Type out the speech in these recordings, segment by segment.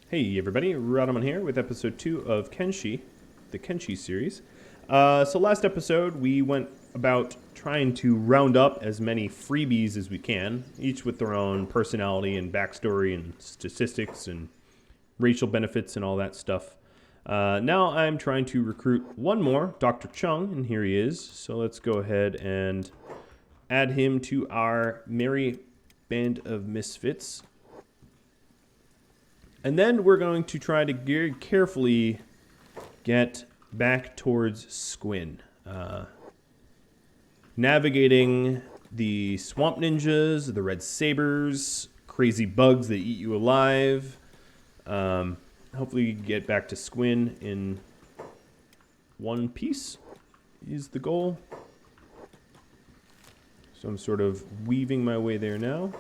Hey everybody, Radaman here with episode 2 of Kenshi, the Kenshi series. So last episode we went about trying to round up as many freebies as we can, each with their own personality and backstory and statistics and racial benefits and all that stuff. Now I'm trying to recruit one more, Dr. Chung, and here he is. So let's go ahead and add him to our merry band of misfits. And then we're going to try to very carefully get back towards Squin. Navigating the swamp ninjas, the red sabers, crazy bugs that eat you alive. Hopefully get back to Squin in one piece is the goal. So I'm sort of weaving my way there now.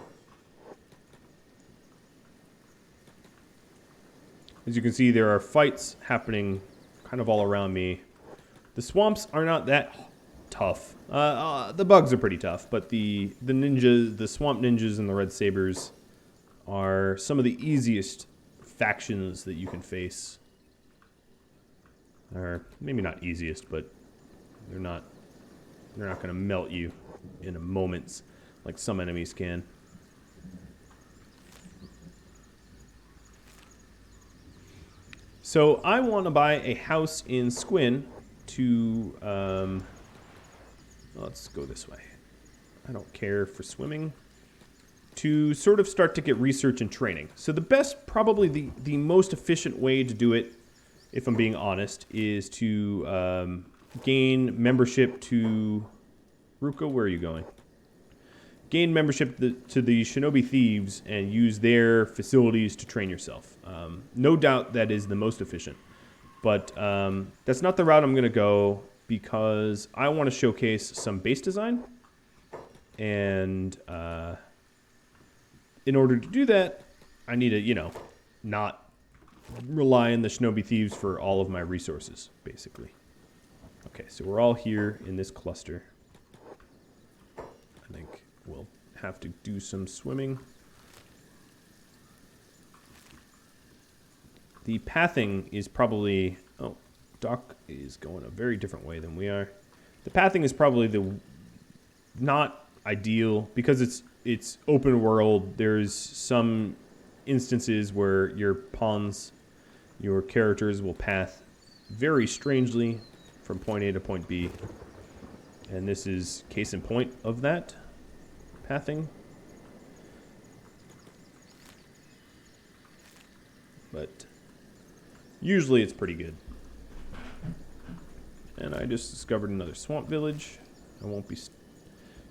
As you can see, there are fights happening kind of all around me. The swamps are not that tough. The bugs are pretty tough, but the ninjas, the swamp ninjas and the red sabers are some of the easiest factions that you can face. Or maybe not easiest, but they're not going to melt you in a moment like some enemies can. So I want to buy a house in Squin to, let's go this way. I don't care for swimming. To sort of start to get research and training. So the best, probably the most efficient way to do it, if I'm being honest, is to gain membership to... Ruka, where are you going? Gain membership to the Shinobi Thieves and use their facilities to train yourself. No doubt that is the most efficient. But that's not the route I'm going to go because I want to showcase some base design. And in order to do that, I need to, not rely on the Shinobi Thieves for all of my resources, basically. Okay, so we're all here in this cluster. I think we'll have to do some swimming. The pathing is probably... Oh, Doc is going a very different way than we are. The pathing is probably the not ideal because it's open world. There's some instances where your pawns, your characters will path very strangely from point A to point B. And this is case in point of that pathing. But usually it's pretty good. And I just discovered another swamp village. I won't be...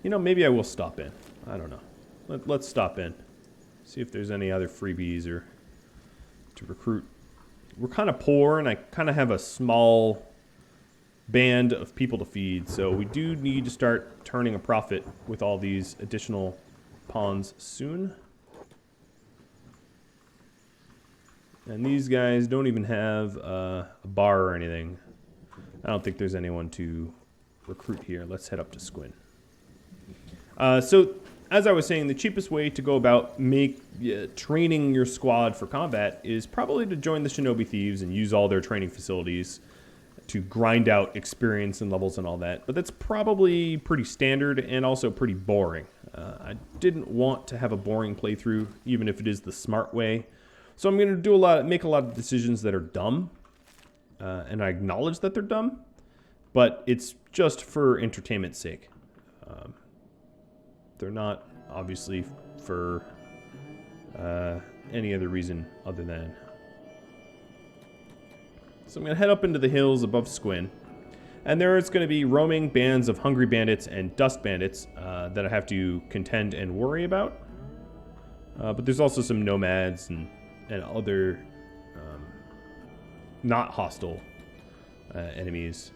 maybe I will stop in. I don't know. Let's stop in. See if there's any other freebies or to recruit. We're kind of poor, and I kind of have a small band of people to feed, so we do need to start turning a profit with all these additional pawns soon. And these guys don't even have a bar or anything. I don't think there's anyone to recruit here. Let's head up to Squin. So, as I was saying, the cheapest way to go about training your squad for combat is probably to join the Shinobi Thieves and use all their training facilities to grind out experience and levels and all that. But that's probably pretty standard and also pretty boring. I didn't want to have a boring playthrough, even if it is the smart way. So I'm going to make a lot of decisions that are dumb. And I acknowledge that they're dumb. But it's just for entertainment's sake. They're not, obviously, for any other reason other than... So I'm going to head up into the hills above Squin. And there is going to be roaming bands of hungry bandits and dust bandits that I have to contend and worry about. But there's also some nomads and other not hostile enemies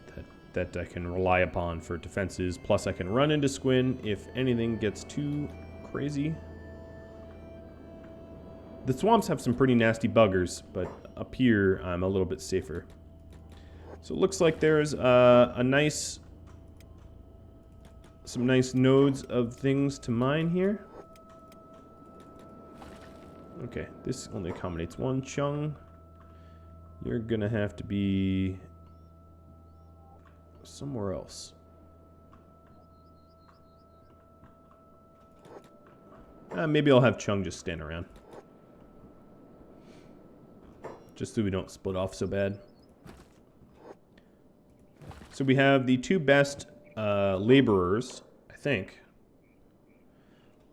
that I can rely upon for defenses. Plus I can run into Squin if anything gets too crazy. The swamps have some pretty nasty buggers, but up here I'm a little bit safer. So it looks like there's some nice nodes of things to mine here. Okay, this only accommodates one. Chung, you're gonna have to be somewhere else. Maybe I'll have Chung just stand around. Just so we don't split off so bad. So we have the two best laborers, I think.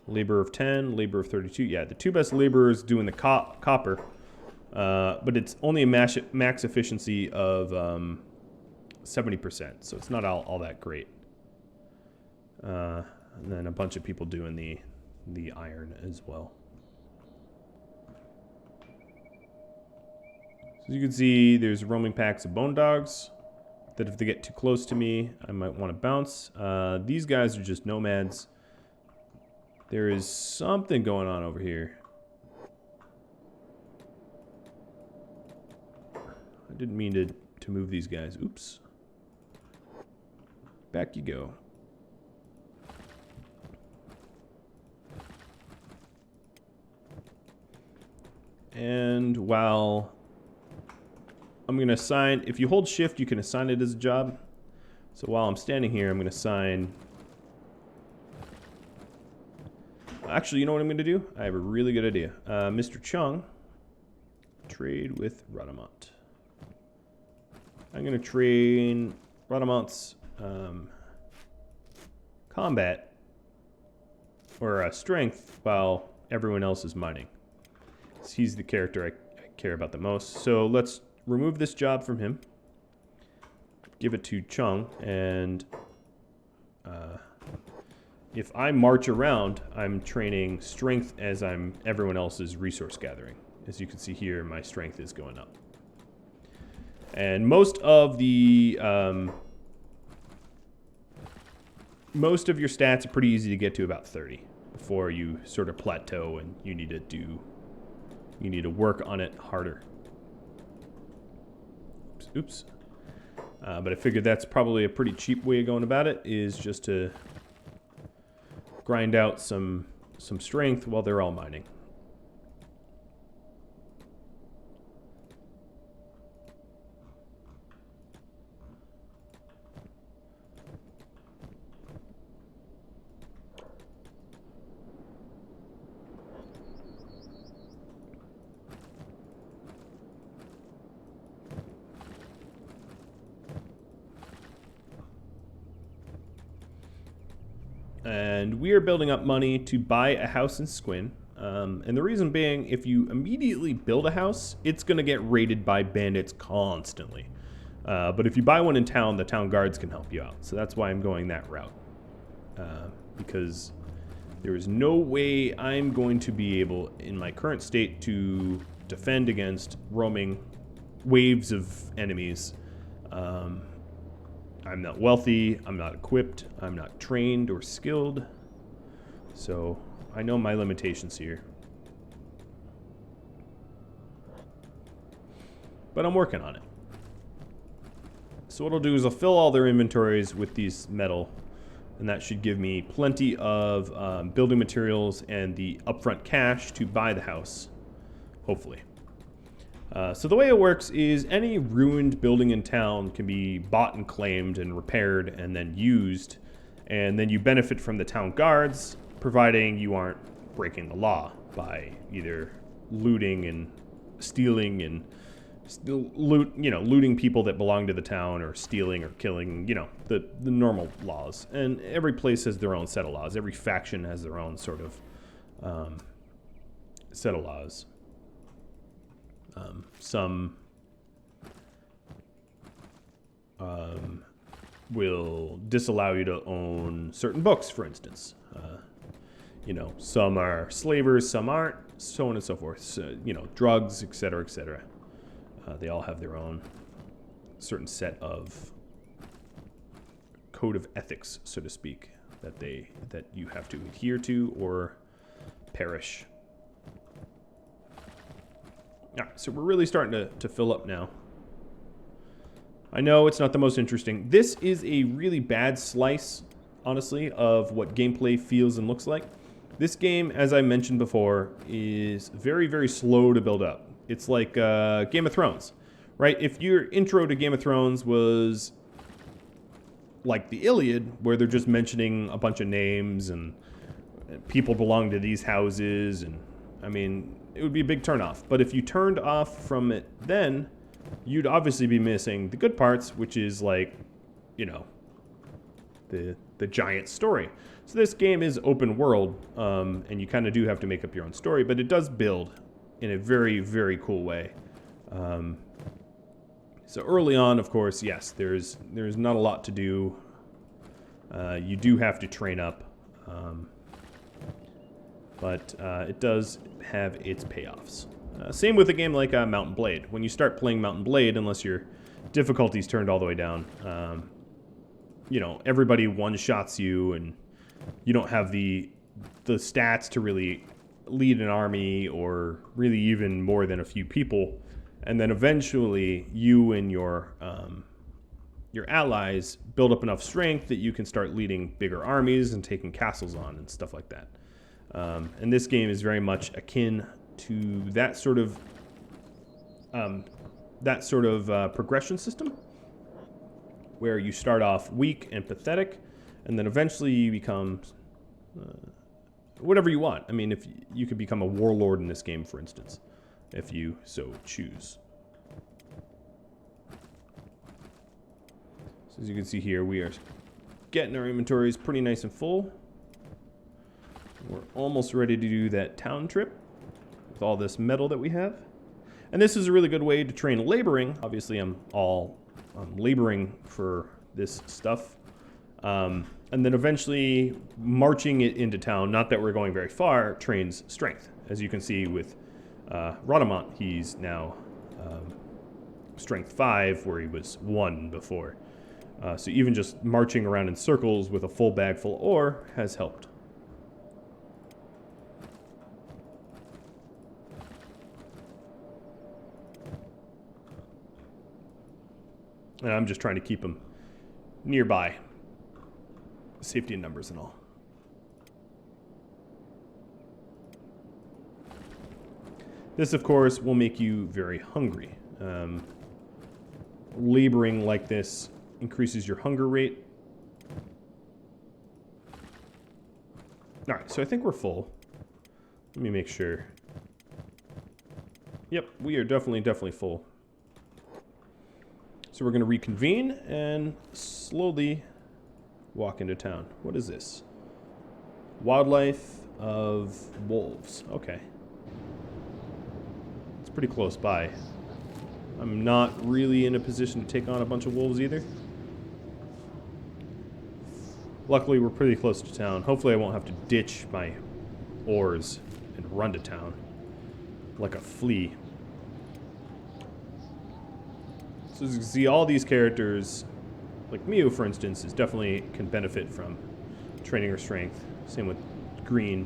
Labor of 10, labor of 32. Yeah, the two best laborers doing the copper. But it's only a max efficiency of 70%. So it's not all that great. And then a bunch of people doing the iron as well. So you can see there's roaming packs of bone dogs that if they get too close to me, I might want to bounce. These guys are just nomads. There is something going on over here. I didn't mean to move these guys. Oops. Back you go. And while I'm going to assign, if you hold shift, you can assign it as a job. So while I'm standing here, I'm going to assign. Actually, you know what I'm going to do? I have a really good idea. Mr. Chung, trade with Radamant. I'm going to train Radamant's combat or strength while everyone else is mining. He's the character I care about the most. So let's remove this job from him. Give it to Chung. And if I march around, I'm training strength as everyone else is resource gathering. As you can see here, my strength is going up. And most of the most of your stats are pretty easy to get to about 30 before you sort of plateau and you need to work on it harder. Oops. But I figured that's probably a pretty cheap way of going about it, is just to grind out some strength while they're all mining. And we are building up money to buy a house in Squin. And the reason being, if you immediately build a house, it's going to get raided by bandits constantly. But if you buy one in town, the town guards can help you out. So that's why I'm going that route. Because there is no way I'm going to be able, in my current state, to defend against roaming waves of enemies. I'm not wealthy, I'm not equipped, I'm not trained or skilled. So I know my limitations here. But I'm working on it. So what I'll do is I'll fill all their inventories with these metal, and that should give me plenty of building materials and the upfront cash to buy the house, hopefully. So the way it works is any ruined building in town can be bought and claimed and repaired and then used, and then you benefit from the town guards, providing you aren't breaking the law by either looting and stealing and looting people that belong to the town, or stealing or killing, the normal laws. And every place has their own set of laws. Every faction has their own sort of set of laws. Some will disallow you to own certain books, for instance. Some are slavers, some aren't, so on and so forth. So, drugs, etc., etc. They all have their own certain set of code of ethics, so to speak, that you have to adhere to or perish. All right, so we're really starting to fill up now. I know it's not the most interesting. This is a really bad slice, honestly, of what gameplay feels and looks like. This game, as I mentioned before, is very, very slow to build up. It's like Game of Thrones, right? If your intro to Game of Thrones was like the Iliad, where they're just mentioning a bunch of names and people belong to these houses, and I mean, it would be a big turnoff. But if you turned off from it then, you'd obviously be missing the good parts, which is like, you know, the giant story. So this game is open world, and you kind of do have to make up your own story, but it does build in a very, very cool way. So early on, of course, yes, there's not a lot to do. You do have to train up, but it does have its payoffs. Same with a game like Mountain Blade. When you start playing Mountain Blade, unless your difficulty's turned all the way down, you know, everybody one-shots you, and you don't have the stats to really lead an army or really even more than a few people. And then eventually you and your allies build up enough strength that you can start leading bigger armies and taking castles on and stuff like that. And this game is very much akin to that sort of progression system, where you start off weak and pathetic, and then eventually you become whatever you want. I mean, if you could become a warlord in this game, for instance, if you so choose. So as you can see here, we are getting our inventories pretty nice and full. We're almost ready to do that town trip with all this metal that we have. And this is a really good way to train laboring. Obviously, I'm laboring for this stuff. And then eventually marching it into town, not that we're going very far, trains strength. As you can see with Rodamont, he's now strength 5, where he was 1 before. So even just marching around in circles with a full bag full of ore has helped. And I'm just trying to keep them nearby. Safety in numbers and all. This, of course, will make you very hungry. Laboring like this increases your hunger rate. All right, so I think we're full. Let me make sure. Yep, we are definitely full. So we're going to reconvene and slowly walk into town. What is this? Wildlife of wolves. Okay. It's pretty close by. I'm not really in a position to take on a bunch of wolves either. Luckily, we're pretty close to town. Hopefully, I won't have to ditch my oars and run to town like a flea. So as you can see, all these characters, like Mew, for instance, can benefit from training her strength. Same with Green.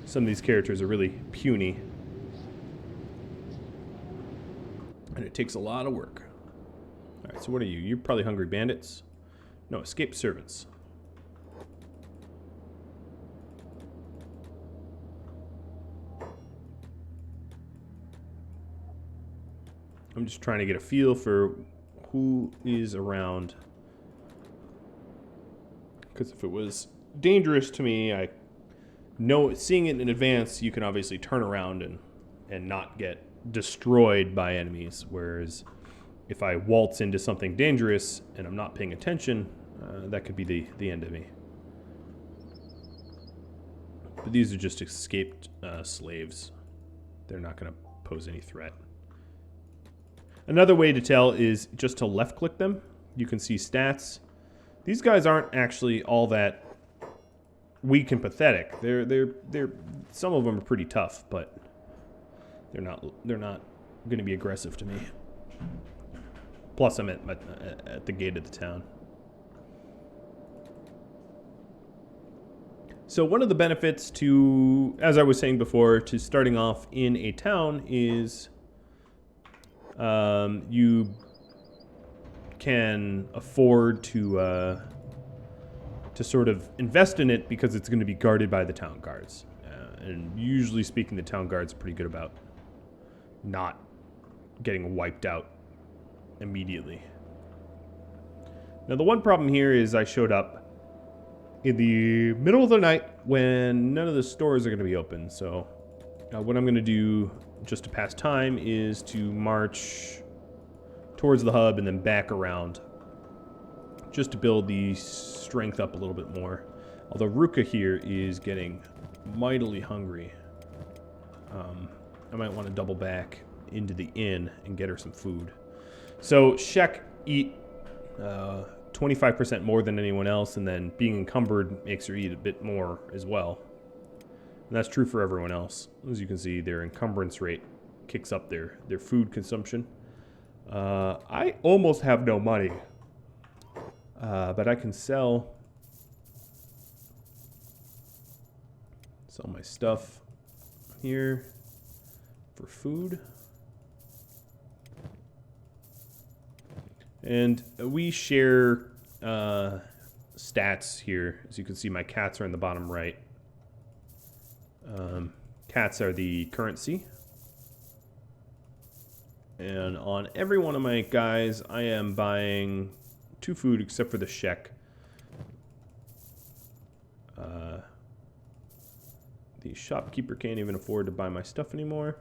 Some of these characters are really puny. And it takes a lot of work. All right, so what are you? You're probably hungry bandits. No, escaped servants. I'm just trying to get a feel for who is around. Because if it was dangerous to me, I know seeing it in advance, you can obviously turn around and not get destroyed by enemies. Whereas if I waltz into something dangerous and I'm not paying attention, that could be the end of me. But these are just escaped slaves. They're not going to pose any threat. Another way to tell is just to left click them. You can see stats. These guys aren't actually all that weak and pathetic. They're some of them are pretty tough, but they're not going to be aggressive to me. Plus, I'm at the gate of the town. So one of the benefits to, as I was saying before, to starting off in a town is you can afford to to sort of invest in it because it's going to be guarded by the town guards. And usually speaking, the town guards are pretty good about not getting wiped out immediately. Now, the one problem here is I showed up in the middle of the night when none of the stores are going to be open. So what I'm going to do just to pass time is to march towards the hub and then back around just to build the strength up a little bit more. Although Ruka here is getting mightily hungry. I might want to double back into the inn and get her some food. So Shek eat 25% more than anyone else, and then being encumbered makes her eat a bit more as well. And that's true for everyone else. As you can see, their encumbrance rate kicks up their food consumption. I almost have no money, but I can sell my stuff here for food. And we share stats here. As you can see, my cats are in the bottom right. Cats are the currency. And on every one of my guys, I am buying 2 food except for the Shek. The shopkeeper can't even afford to buy my stuff anymore.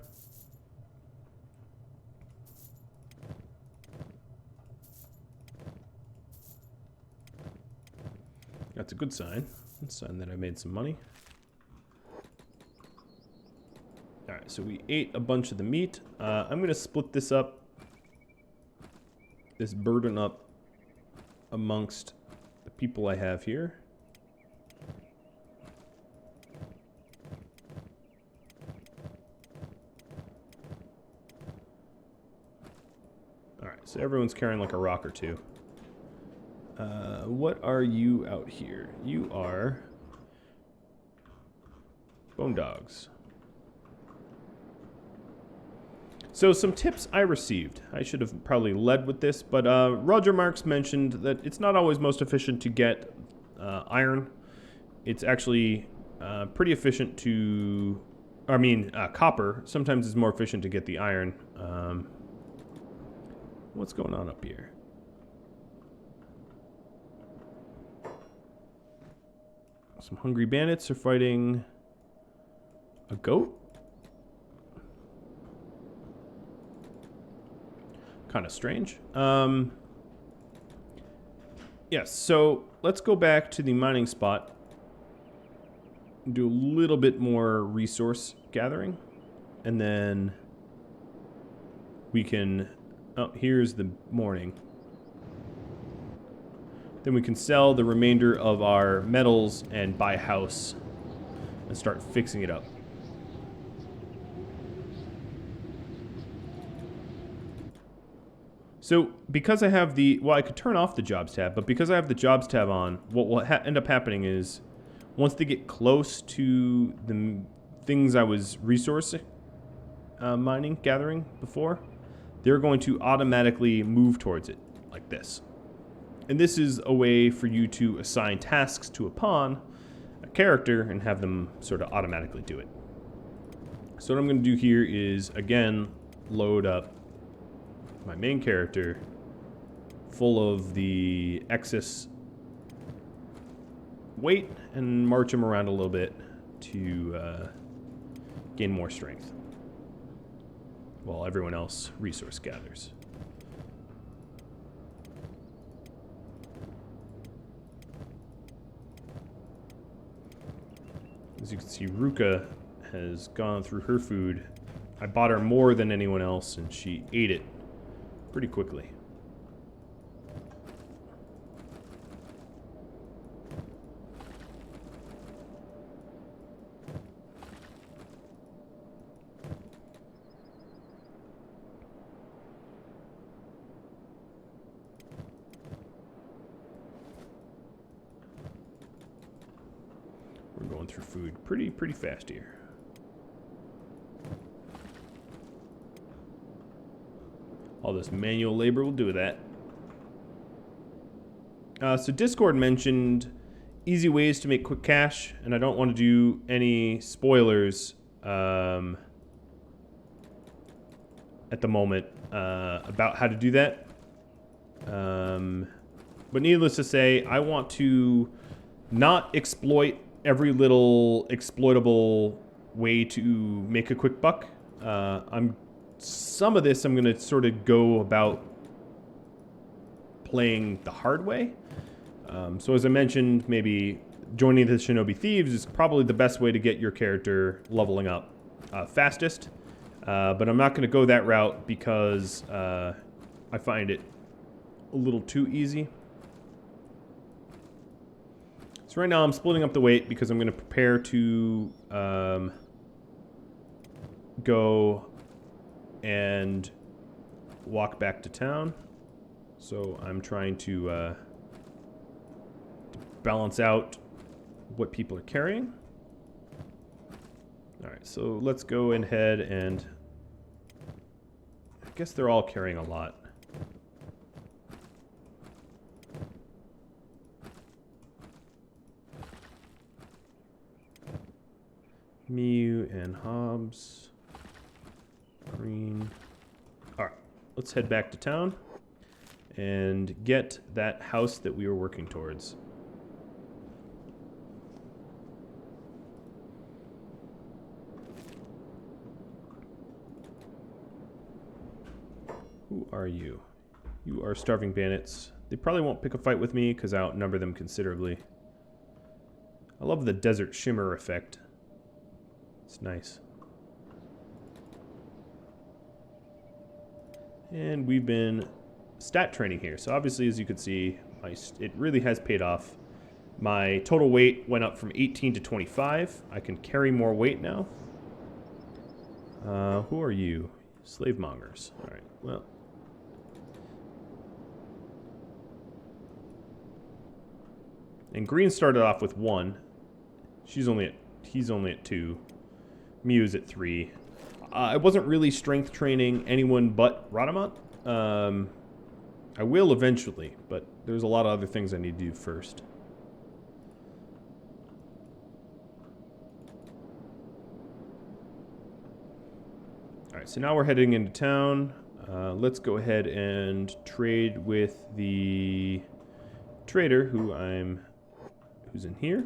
That's a good sign. That's a sign that I made some money. Alright, so we ate a bunch of the meat. I'm going to split this up, this burden up amongst the people I have here. Alright, so everyone's carrying like a rock or two. What are you out here? You are bone dogs. So some tips I received. I should have probably led with this, but Roger Marks mentioned that it's not always most efficient to get iron. It's actually pretty efficient to, copper. Sometimes it's more efficient to get the iron. What's going on up here? Some hungry bandits are fighting a goat. Kind of strange. Yes, so let's go back to the mining spot. Do a little bit more resource gathering. And then we can... Oh, here's the morning. Then we can sell the remainder of our metals and buy a house and start fixing it up. So because I have the, well, I could turn off the jobs tab, but because I have the jobs tab on, what will end up happening is once they get close to the things I was resource gathering before, they're going to automatically move towards it like this. And this is a way for you to assign tasks to a pawn, a character, and have them sort of automatically do it. So what I'm going to do here is, again, load up my main character full of the excess weight and march him around a little bit to gain more strength while everyone else resource gathers. As you can see, Ruka has gone through her food. I bought her more than anyone else, and she ate it pretty quickly. We're going through food pretty fast here. All this manual labor will do that. So Discord mentioned easy ways to make quick cash, and I don't want to do any spoilers at the moment about how to do that. But needless to say, I want to not exploit every little exploitable way to make a quick buck. Some of this I'm going to sort of go about playing the hard way. So as I mentioned, maybe joining the Shinobi Thieves is probably the best way to get your character leveling up fastest. But I'm not going to go that route because I find it a little too easy. So right now I'm splitting up the weight because I'm going to prepare to go and walk back to town. So I'm trying to balance out what people are carrying. All right, so let's go ahead and I guess they're all carrying a lot. Mew and Hobbs. Green. All right, let's head back to town and get that house that we were working towards. Who are you? You are starving bandits. They probably won't pick a fight with me because I outnumber them considerably. I love the desert shimmer effect. It's nice. And we've been stat training here. So obviously, as you can see, it really has paid off. My total weight went up from 18 to 25. I can carry more weight now. Who are you? Slave mongers. All right, well. And Green started off with 1. He's only at 2. Mew's at 3. I wasn't really strength training anyone but Radamant. I will eventually, but there's a lot of other things I need to do first. Alright, so now we're heading into town. Let's go ahead and trade with the trader who's in here.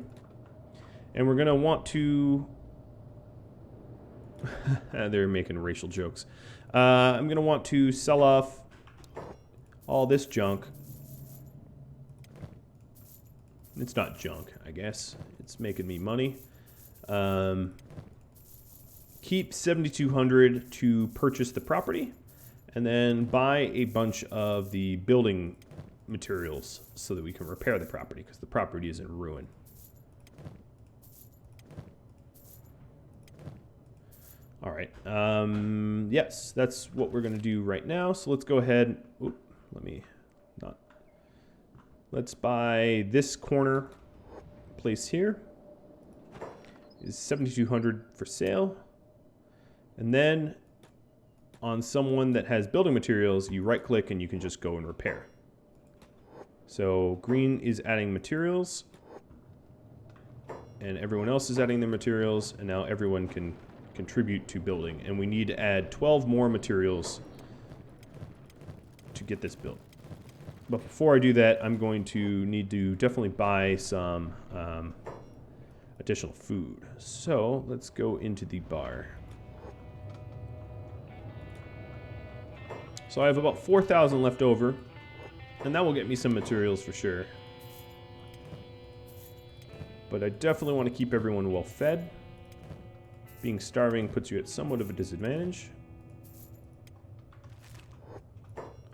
And we're gonna want to they're making racial jokes. I'm going to want to sell off all this junk. It's not junk, I guess. It's making me money. Keep 7,200 to purchase the property, and then buy a bunch of the building materials so that we can repair the property, because the property is in ruin. All right. Yes, that's what we're going to do right now. So let's go ahead. Oop, let's buy this corner place here. Is 7,200 for sale. And then on someone that has building materials, you right click and you can just go and repair. So Green is adding materials and everyone else is adding their materials, and now everyone can contribute to building, and we need to add 12 more materials to get this built. But before I do that, I'm going to need to definitely buy some additional food. So let's go into the bar. So I have about 4,000 left over, and that will get me some materials for sure. But I definitely want to keep everyone well fed. Being starving puts you at somewhat of a disadvantage.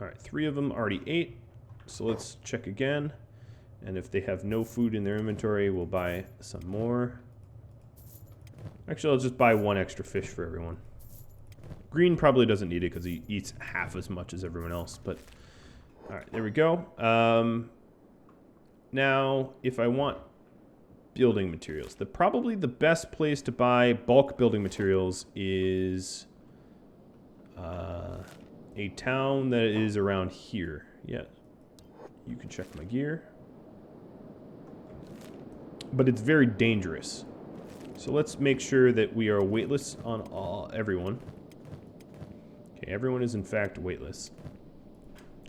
Alright, 3 of them already ate. So let's check again. And if they have no food in their inventory, we'll buy some more. Actually, I'll just buy 1 extra fish for everyone. Green probably doesn't need it because he eats half as much as everyone else. But alright, there we go. Now, if I want building materials, probably the best place to buy bulk building materials is a town that is around here. Yeah, you can check my gear. but it's very dangerous. So let's make sure that we are weightless on everyone. Okay, everyone is in fact weightless,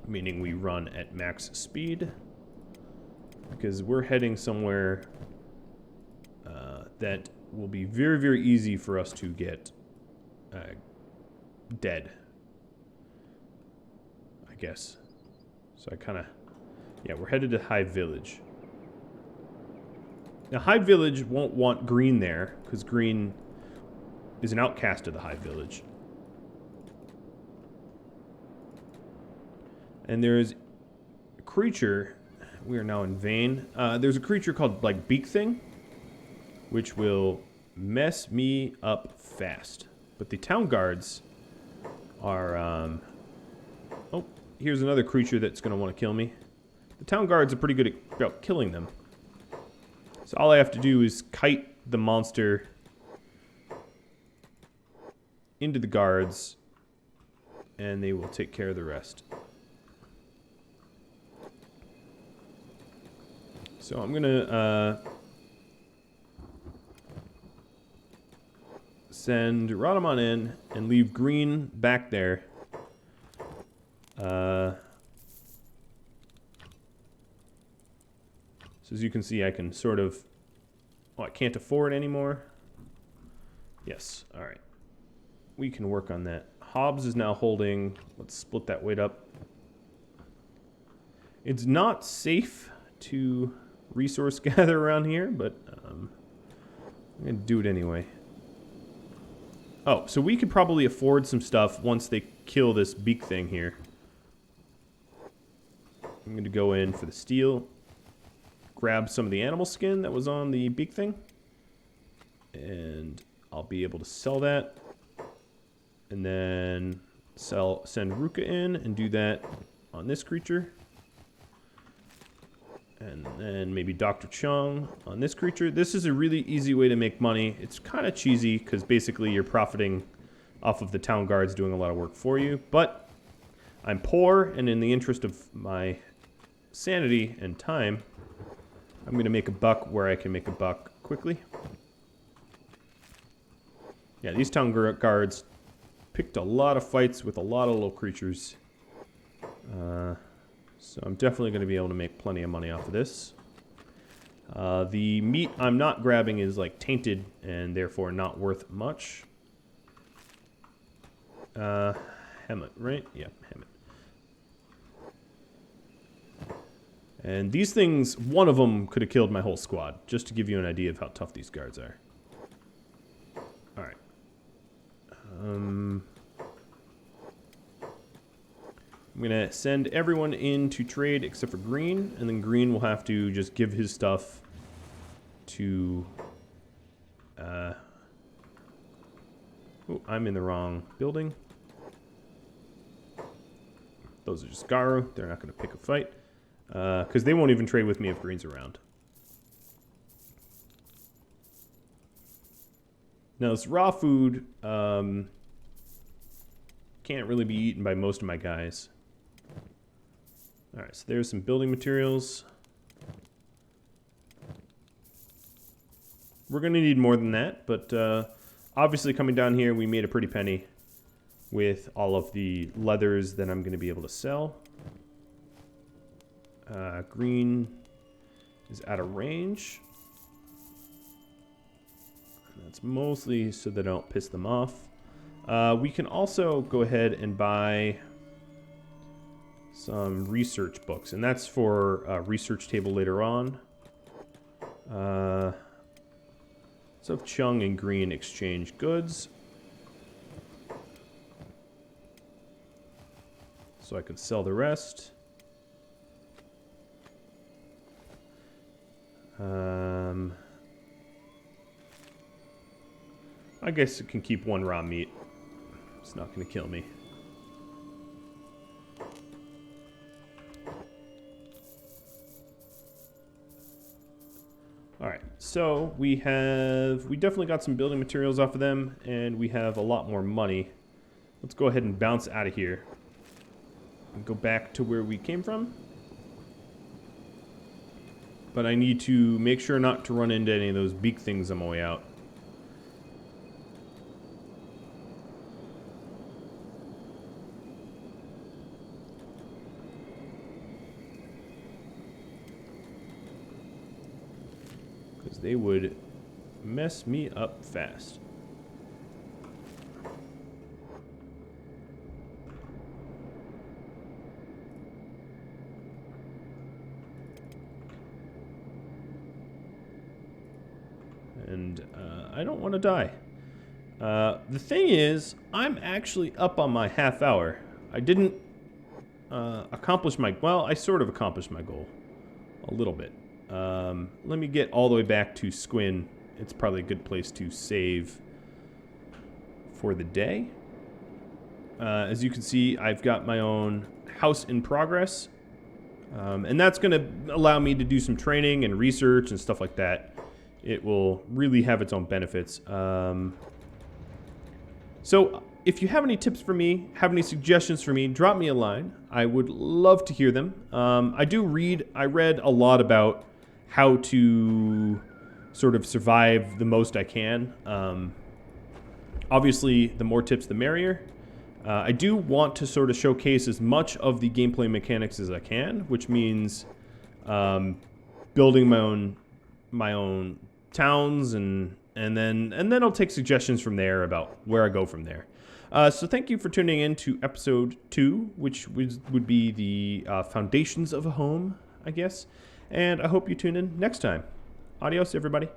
meaning we run at max speed, because we're heading somewhere that will be very, very easy for us to get dead, I guess. So I kind of, yeah, we're headed to High Village. Now, High Village won't want Green there, because Green is an outcast of the High Village. And there's a creature, we are now in vain. There's a creature called, like, Beak Thing, which will mess me up fast. But the town guards are, oh, here's another creature that's going to want to kill me. The town guards are pretty good about killing them. So all I have to do is kite the monster into the guards, and they will take care of the rest. So I'm going to send Rodamon in and leave Green back there. So as you can see, I can sort of... Oh, I can't afford anymore. Yes, all right. We can work on that. Hobbs is now holding... Let's split that weight up. It's not safe to resource gather around here, but I'm going to do it anyway. Oh, so we could probably afford some stuff once they kill this Beak Thing here. I'm going to go in for the steel, grab some of the animal skin that was on the Beak Thing, and I'll be able to sell that, and then send Ruka in and do that on this creature, and then maybe Dr. Chung on this creature. This is a really easy way to make money. It's kind of cheesy because basically you're profiting off of the town guards doing a lot of work for you, but I'm poor, and in the interest of my sanity and time, I'm going to make a buck where I can make a buck quickly. Yeah, these town guards picked a lot of fights with a lot of little creatures. So I'm definitely going to be able to make plenty of money off of this. The meat I'm not grabbing is like tainted and therefore not worth much. Hemet, right? Yeah, Hemet. And these things, one of them could have killed my whole squad, just to give you an idea of how tough these guards are. Alright. I'm going to send everyone in to trade except for Green, and then Green will have to just give his stuff to... oh, I'm in the wrong building. Those are just Garu. They're not going to pick a fight. Because they won't even trade with me if Green's around. Now, this raw food can't really be eaten by most of my guys. Alright, so there's some building materials. We're going to need more than that, but obviously coming down here, we made a pretty penny with all of the leathers that I'm going to be able to sell. Green is out of range. And that's mostly so that I don't piss them off. We can also go ahead and buy some research books, and that's for a research table later on. So if Chung and Green exchange goods, so I could sell the rest. I guess it can keep one raw meat. It's not going to kill me. Alright, so we definitely got some building materials off of them, and we have a lot more money. Let's go ahead and bounce out of here and go back to where we came from. but I need to make sure not to run into any of those beak things on my way out. Because they would mess me up fast. And I don't want to die. The thing is, I'm actually up on my half hour. I didn't accomplish my... Well, I sort of accomplished my goal. A little bit. Let me get all the way back to Squin. It's probably a good place to save for the day. As you can see, I've got my own house in progress. And that's going to allow me to do some training and research and stuff like that. It will really have its own benefits. So if you have any tips for me, have any suggestions for me, drop me a line. I would love to hear them. I read a lot about how to sort of survive the most I can. Obviously, the more tips, the merrier. I do want to sort of showcase as much of the gameplay mechanics as I can, which means building my own towns, and then I'll take suggestions from there about where I go from there. So thank you for tuning in to episode 2, which would be the foundations of a home, I guess. And I hope you tune in next time. Adios, everybody.